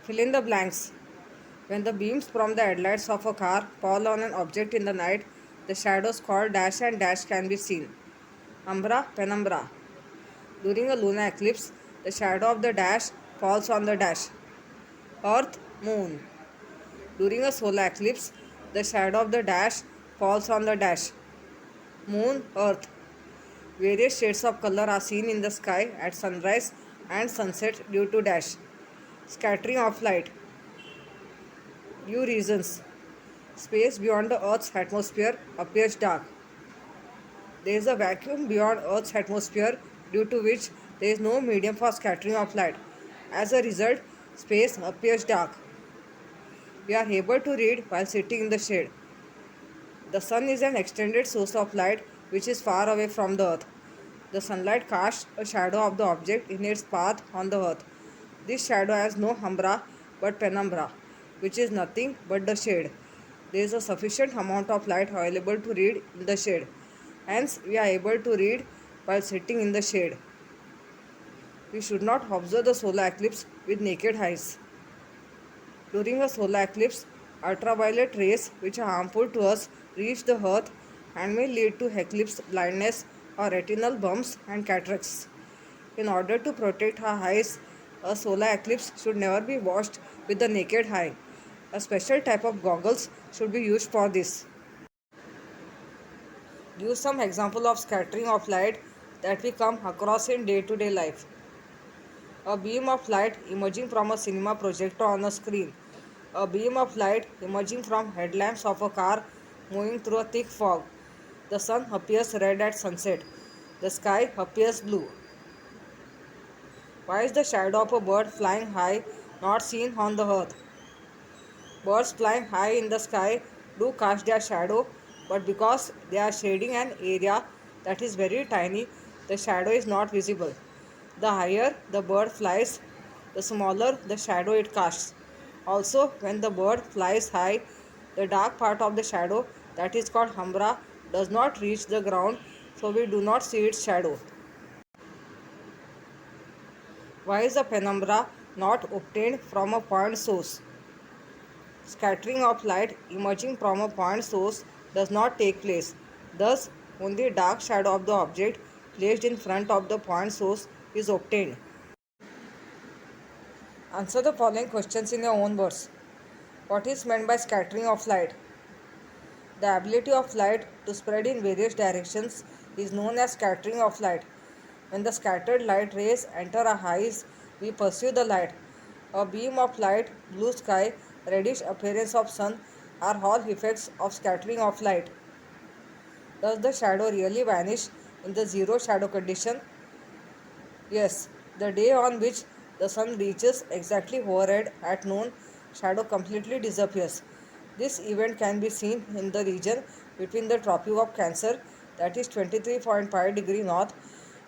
Fill in the blanks. When the beams from the headlights of a car fall on an object in the night, the shadows called dash and dash can be seen. Umbra, penumbra. During a lunar eclipse, the shadow of the dash falls on the dash. Earth, moon. During a solar eclipse, the shadow of the dash falls on the dash. Moon, earth. Various shades of color are seen in the sky at sunrise and sunset due to dash. Scattering of light. Due reasons. Space beyond the Earth's atmosphere appears dark. There is a vacuum beyond Earth's atmosphere due to which there is no medium for scattering of light. As a result, space appears dark. We are able to read while sitting in the shade. The sun is an extended source of light which is far away from the earth. The sunlight casts a shadow of the object in its path on the earth. This shadow has no umbra but penumbra, which is nothing but the shade. There is a sufficient amount of light available to read in the shade. Hence, we are able to read while sitting in the shade. We should not observe the solar eclipse with naked eyes. During a solar eclipse, ultraviolet rays which are harmful to us reach the earth and may lead to eclipse blindness or retinal bumps and cataracts. In order to protect our eyes, a solar eclipse should never be watched with the naked eye. A special type of goggles should be used for this. Give some example of scattering of light that we come across in day-to-day life. A beam of light emerging from a cinema projector on a screen. A beam of light emerging from headlamps of a car moving through a thick fog. The sun appears red at sunset. The sky appears blue. Why is the shadow of a bird flying high not seen on the earth? Birds flying high in the sky do cast their shadow, but because they are shading an area that is very tiny, the shadow is not visible. The higher the bird flies, the smaller the shadow it casts. Also, when the bird flies high, the dark part of the shadow, that is called umbra, does not reach the ground, so we do not see its shadow. Why is the penumbra not obtained from a point source? Scattering of light emerging from a point source does not take place. Thus, only dark shadow of the object placed in front of the point source is obtained. Answer the following questions in your own words. What is meant by scattering of light? The ability of light to spread in various directions is known as scattering of light. When the scattered light rays enter our eyes, we perceive the light. A beam of light, blue sky, reddish appearance of sun are all effects of scattering of light. Does the shadow really vanish in the zero shadow condition? Yes, the day on which the sun reaches exactly overhead at noon, shadow completely disappears. This event can be seen in the region between the Tropic of Cancer, that is 23.5 degree north,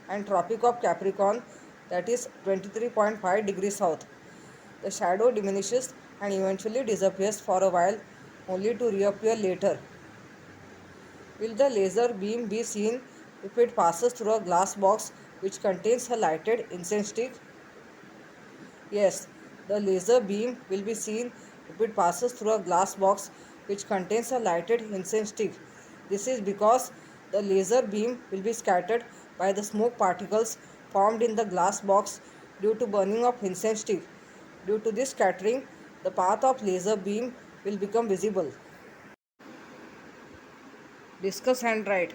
and Tropic of Capricorn, that is 23.5 degrees south. The shadow diminishes and eventually disappears for a while, only to reappear later. Will the laser beam be seen if it passes through a glass box which contains a lighted incense stick? Yes, the laser beam will be seen if it passes through a glass box which contains a lighted incense stick. This is because the laser beam will be scattered by the smoke particles formed in the glass box due to burning of incense stick. Due to this scattering, the path of laser beam will become visible. Discuss and write.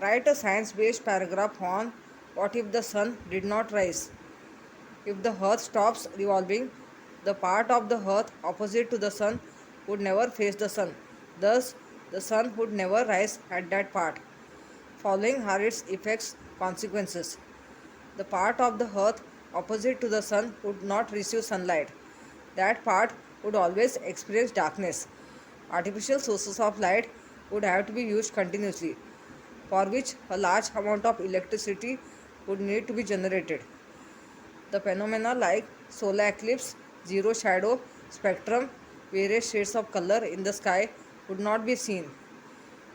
Write a science-based paragraph on what if the sun did not rise. If the earth stops revolving, the part of the earth opposite to the sun would never face the sun. Thus, the sun would never rise at that part. Following are its effects, consequences. The part of the earth opposite to the sun would not receive sunlight. That part would always experience darkness. Artificial sources of light would have to be used continuously, for which a large amount of electricity would need to be generated. The phenomena like solar eclipse, zero shadow, spectrum, various shades of color in the sky would not be seen.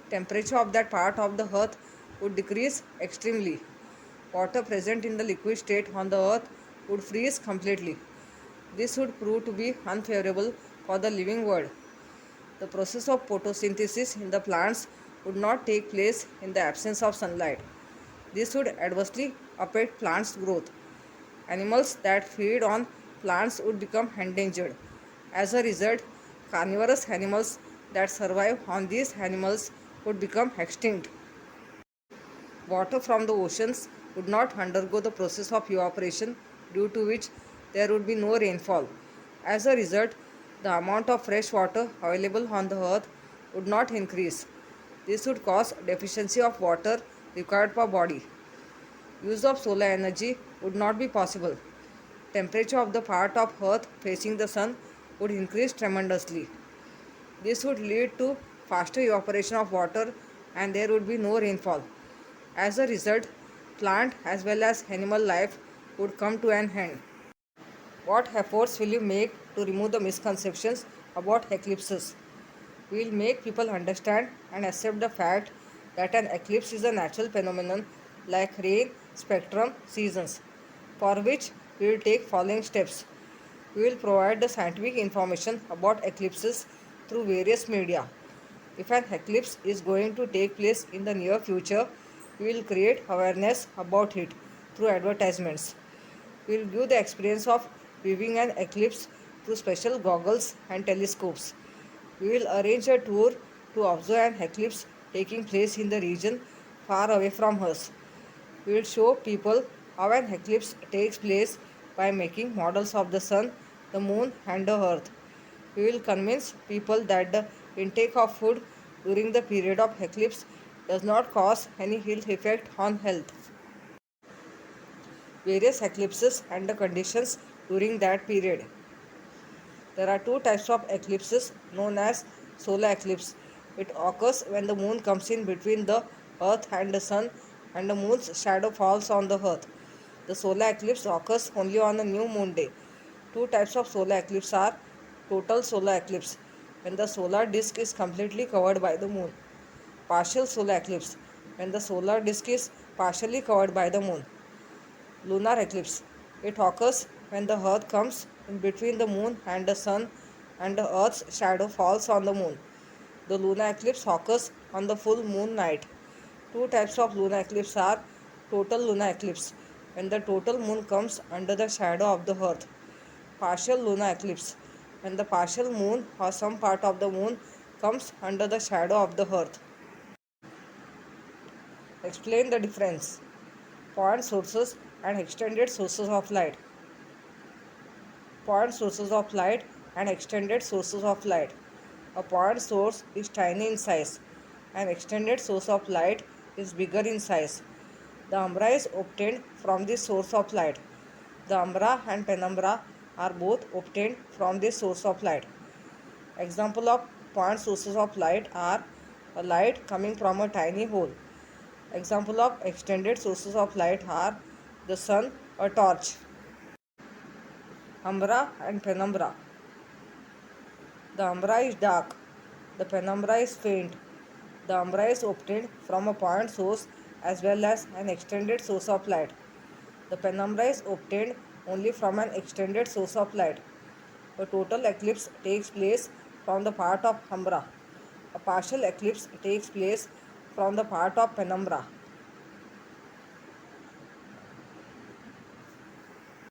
Temperature of that part of the earth would decrease extremely. Water present in the liquid state on the earth would freeze completely. This would prove to be unfavorable for the living world. The process of photosynthesis in the plants would not take place in the absence of sunlight. This would adversely affect plants' growth. Animals that feed on plants would become endangered. As a result, carnivorous animals that survive on these animals would become extinct. Water from the oceans would not undergo the process of evaporation, due to which there would be no rainfall. As a result, the amount of fresh water available on the earth would not increase. This would cause deficiency of water required per body. Use of solar energy would not be possible. Temperature of the part of earth facing the sun would increase tremendously. This would lead to faster evaporation of water and there would be no rainfall. As a result, plant as well as animal life would come to an end. What efforts will you make to remove the misconceptions about eclipses? We will make people understand and accept the fact that an eclipse is a natural phenomenon like rain, spectrum, seasons, for which we will take following steps. We will provide the scientific information about eclipses through various media. If an eclipse is going to take place in the near future, we will create awareness about it through advertisements. We will give the experience of viewing an eclipse through special goggles and telescopes. We will arrange a tour to observe an eclipse taking place in the region far away from us. We will show people how an eclipse takes place by making models of the sun, the moon, and the earth. We will convince people that the intake of food during the period of eclipse does not cause any ill effect on health. Various eclipses and the conditions during that period. There are two types of eclipses known as solar eclipse. It occurs when the moon comes in between the earth and the sun and the moon's shadow falls on the earth. The solar eclipse occurs only on a new moon day. Two types of solar eclipse are total solar eclipse, when the solar disk is completely covered by the moon. Partial solar eclipse, when the solar disk is partially covered by the moon. Lunar eclipse. It occurs when the earth comes in between the moon and the sun and the earth's shadow falls on the moon. The lunar eclipse occurs on the full moon night. Two types of lunar eclipse are total lunar eclipse, when the total moon comes under the shadow of the earth. Partial lunar eclipse, when the partial moon or some part of the moon comes under the shadow of the earth. Explain the difference. Point sources and extended sources of light. Point sources of light and extended sources of light. A point source is tiny in size. An extended source of light is bigger in size. The umbra is obtained from this source of light. The umbra and penumbra are both obtained from this source of light. Example of point sources of light are a light coming from a tiny hole. Example of extended sources of light are the sun, a torch. Umbra and penumbra. The umbra is dark. The penumbra is faint. The umbra is obtained from a point source as well as an extended source of light. The penumbra is obtained only from an extended source of light. A total eclipse takes place from the part of umbra. A partial eclipse takes place from the part of penumbra.